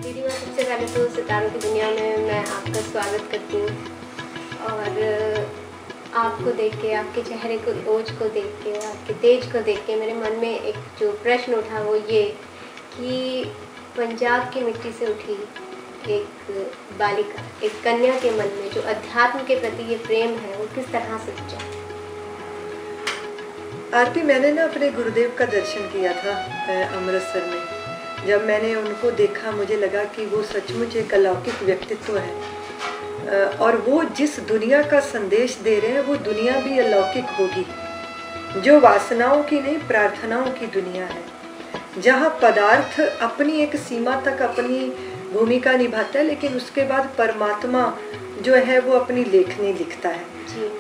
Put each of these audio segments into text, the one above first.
दीदी, मैं सबसे पहले तो सितारों की दुनिया में मैं आपका स्वागत करती हूँ। और आपको देख के, आपके चेहरे को, ओज को देख के, आपके तेज को देख के मेरे मन में एक जो प्रश्न उठा वो ये कि पंजाब की मिट्टी से उठी एक बालिका, एक कन्या के मन में जो अध्यात्म के प्रति ये प्रेम है वो किस तरह से उपजा। आरती, मैंने ना अपने गुरुदेव का दर्शन किया था अमृतसर में। जब मैंने उनको देखा मुझे लगा कि वो सचमुच एक अलौकिक व्यक्तित्व है और वो जिस दुनिया का संदेश दे रहे हैं वो दुनिया भी अलौकिक होगी, जो वासनाओं की नहीं प्रार्थनाओं की दुनिया है, जहाँ पदार्थ अपनी एक सीमा तक अपनी भूमिका निभाता है लेकिन उसके बाद परमात्मा जो है वो अपनी लेखनी लिखता है।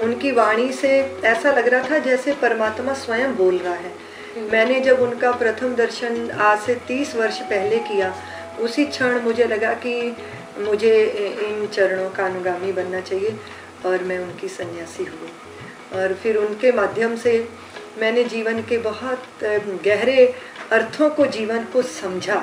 उनकी वाणी से ऐसा लग रहा था जैसे परमात्मा स्वयं बोल रहा है। मैंने जब उनका प्रथम दर्शन आज से 30 वर्ष पहले किया, उसी क्षण मुझे लगा कि मुझे इन चरणों का अनुगामी बनना चाहिए और मैं उनकी सन्यासी हुई। और फिर उनके माध्यम से मैंने जीवन के बहुत गहरे अर्थों को, जीवन को समझा।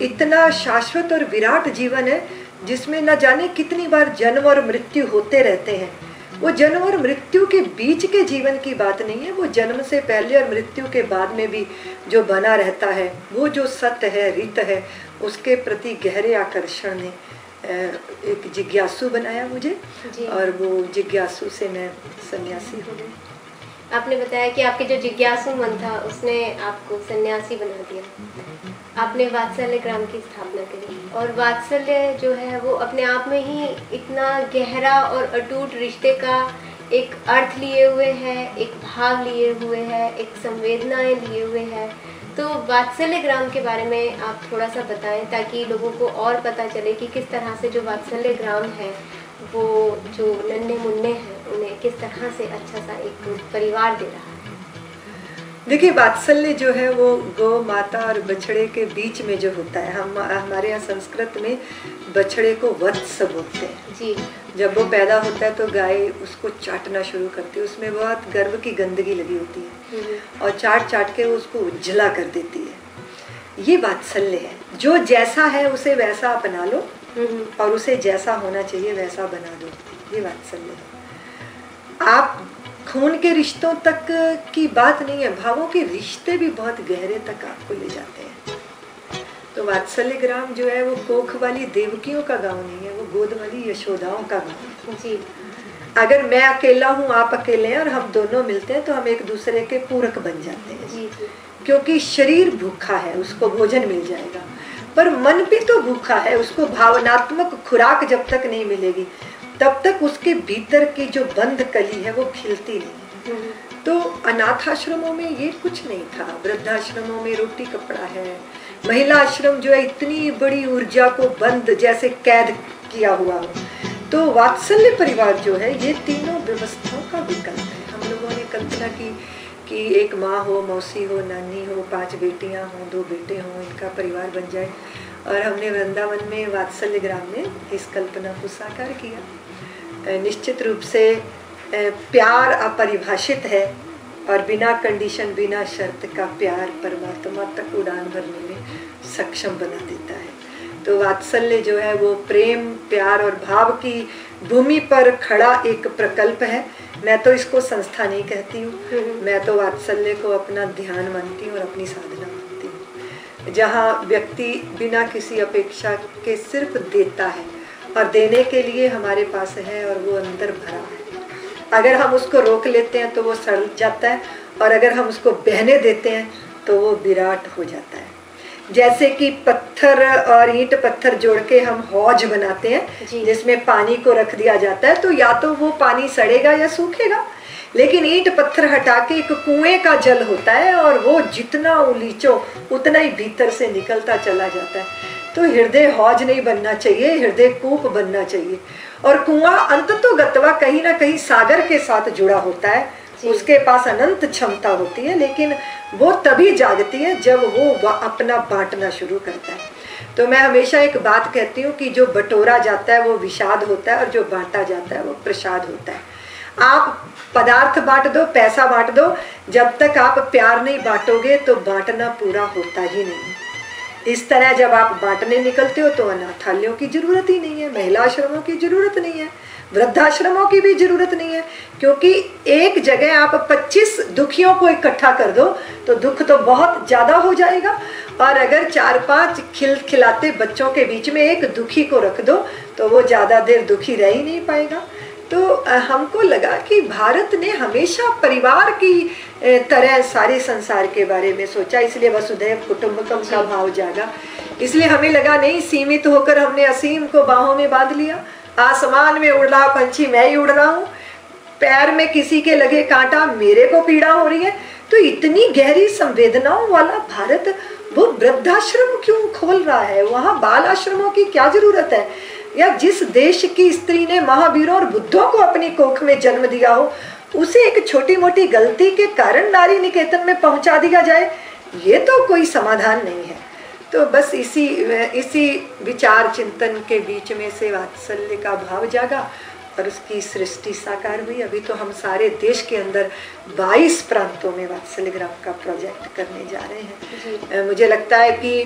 इतना शाश्वत और विराट जीवन है जिसमें न जाने कितनी बार जन्म और मृत्यु होते रहते हैं। वो जन्म और मृत्यु के बीच के जीवन की बात नहीं है, वो जन्म से पहले और मृत्यु के बाद में भी जो बना रहता है, वो जो सत्य है, रित है, उसके प्रति गहरे आकर्षण ने एक जिज्ञासु बनाया मुझे और वो जिज्ञासु से मैं सन्यासी हो गई। आपने बताया कि आपके जो जिज्ञासु मन था उसने आपको सन्यासी बना दिया। आपने वात्सल्य ग्राम की स्थापना करी और वात्सल्य जो है वो अपने आप में ही इतना गहरा और अटूट रिश्ते का एक अर्थ लिए हुए है, एक भाव लिए हुए है, एक संवेदनाएं लिए हुए है। तो वात्सल्य ग्राम के बारे में आप थोड़ा सा बताएं ताकि लोगों को और पता चले कि किस तरह से जो वात्सल्य ग्राम है वो जो नन्हे मुन्ने हैं उन्हें किस तरह से अच्छा सा एक परिवार दे रहा है। देखिए, वात्सल्य जो है वो गौ माता और बछड़े के बीच में जो होता है, हम हमारे यहाँ संस्कृत में बछड़े को वत्स बोलते हैं जी। जब वो पैदा होता है तो गाय उसको चाटना शुरू करती है, उसमें बहुत गर्भ की गंदगी लगी होती है और चाट चाट के उसको उज्जला कर देती है। ये वात्सल्य है, जो जैसा है उसे वैसा अपना लो और उसे जैसा होना चाहिए वैसा बना दो, ये वात्सल्य है। आप खून के रिश्तों तक की बात नहीं है, भावों के रिश्ते भी बहुत गहरे तक आपको ले जाते हैं। तो वात्सल्य ग्राम जो है वो कोख वाली देवकियों का गांव नहीं है, वो गोद वाली यशोदाओं का गांव है जी। अगर मैं अकेला हूँ, आप अकेले हैं और हम दोनों मिलते हैं तो हम एक दूसरे के पूरक बन जाते हैं जी। क्योंकि शरीर भूखा है, उसको भोजन मिल जाएगा, पर मन भी तो भूखा है, उसको भावनात्मक खुराक जब तक नहीं मिलेगी तब तक उसके भीतर की जो बंद कली है वो खिलती नहीं। तो अनाथ आश्रमों में ये कुछ नहीं था, वृद्धाश्रमों में रोटी कपड़ा है, महिला आश्रम जो है इतनी बड़ी ऊर्जा को बंद जैसे कैद किया हुआ हो। तो वात्सल्य परिवार जो है ये तीनों व्यवस्थाओं का विकल्प है। हम लोगों ने कल्पना की कि एक माँ हो, मौसी हो, नानी हो, 5 बेटियां हों, 2 बेटे हों, इनका परिवार बन जाए। और हमने वृंदावन में वात्सल्य ग्राम में इस कल्पना को साकार किया। निश्चित रूप से प्यार अपरिभाषित है और बिना कंडीशन, बिना शर्त का प्यार परमात्मा तक उड़ान भरने में सक्षम बना देता है। तो वात्सल्य जो है वो प्रेम, प्यार और भाव की भूमि पर खड़ा एक प्रकल्प है। मैं तो इसको संस्था नहीं कहती हूँ, मैं तो वात्सल्य को अपना ध्यान मानती हूँ और अपनी साधना मानती हूँ, जहाँ व्यक्ति बिना किसी अपेक्षा के सिर्फ देता है और देने के लिए हमारे पास है और वो अंदर भरा है। अगर हम उसको रोक लेते हैं तो वो सड़ जाता है और अगर हम उसको बहने देते हैं तो वो विराट हो जाता है। जैसे कि पत्थर और ईंट पत्थर जोड़ के हम हौज बनाते हैं जिसमें पानी को रख दिया जाता है, तो या तो वो पानी सड़ेगा या सूखेगा। लेकिन ईंट पत्थर हटा के एक कुएं का जल होता है और वो जितना उलीचो उतना ही भीतर से निकलता चला जाता है। तो हृदय हौज नहीं बनना चाहिए, हृदय कूप बनना चाहिए। और कुआं अंततोगत्वा कहीं ना कहीं सागर के साथ जुड़ा होता है, उसके पास अनंत क्षमता होती है, लेकिन वो तभी जागती है जब वो अपना बांटना शुरू करता है। तो मैं हमेशा एक बात कहती हूँ कि जो बटोरा जाता है वो विषाद होता है और जो बांटा जाता है वो प्रसाद होता है। आप पदार्थ बांट दो, पैसा बांट दो, जब तक आप प्यार नहीं बांटोगे तो बांटना पूरा होता ही नहीं। इस तरह जब आप बांटने निकलते हो तो अनाथालयों की जरूरत ही नहीं है, महिला आश्रमों की जरूरत नहीं है, वृद्धाश्रमों की भी जरूरत नहीं है, क्योंकि एक जगह आप 25 दुखियों को इकट्ठा कर दो तो दुख तो बहुत ज्यादा हो जाएगा, और अगर 4-5 खिलखिलाते बच्चों के बीच में एक दुखी को रख दो तो वो ज्यादा देर दुखी रह ही नहीं पाएगा। तो हमको लगा कि भारत ने हमेशा परिवार की तरह सारे संसार के बारे में सोचा, इसलिए वसुधैव कुटुंबकम का भाव जागा। इसलिए हमें लगा नहीं सीमित होकर हमने असीम को बाहों में बांध लिया, आसमान में उड़ रहा पंछी मैं ही उड़ रहा हूँ, पैर में किसी के लगे कांटा मेरे को पीड़ा हो रही है। तो इतनी गहरी संवेदनाओं वाला भारत वो वृद्धाश्रम क्यों खोल रहा है, वहाँ बाल आश्रमों की क्या जरूरत है, या जिस देश की स्त्री ने महावीरों और बुद्धों को अपनी कोख में जन्म दिया हो उसे एक छोटी मोटी गलती के कारण नारी निकेतन में पहुंचा दिया जाए, ये तो कोई समाधान नहीं है। तो बस इसी विचार चिंतन के बीच में से वात्सल्य का भाव जागा और उसकी सृष्टि साकार हुई। अभी तो हम सारे देश के अंदर 22 प्रांतों में वात्सल्य ग्राम का प्रोजेक्ट करने जा रहे हैं। मुझे लगता है कि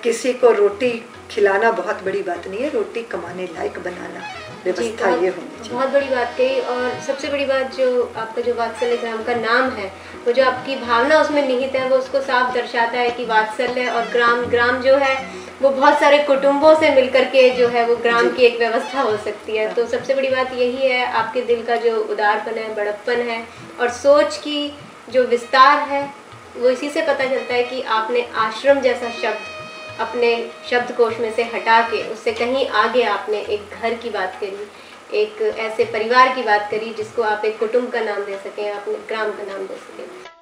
किसी को रोटी खिलाना बहुत बड़ी बात नहीं है, रोटी कमाने लायक बनाना व्यवस्था ये होनी चाहिए। बहुत बड़ी बात कही। और सबसे बड़ी बात जो आपका जो वात्सल्य ग्राम का नाम है, वो जो आपकी भावना उसमें निहित है वो उसको साफ दर्शाता है कि वात्सल्य और ग्राम जो है वो बहुत सारे कुटुंबों से मिलकर के जो है वो ग्राम की एक व्यवस्था हो सकती है। तो सबसे बड़ी बात यही है, आपके दिल का जो उदारपन है, बड़प्पन है और सोच की जो विस्तार है वो इसी से पता चलता है कि आपने आश्रम जैसा शब्द अपने शब्दकोश में से हटा के उससे कहीं आगे आपने एक घर की बात करी, एक ऐसे परिवार की बात करी जिसको आप एक कुटुंब का नाम दे सकें, अपने ग्राम का नाम दे सकें।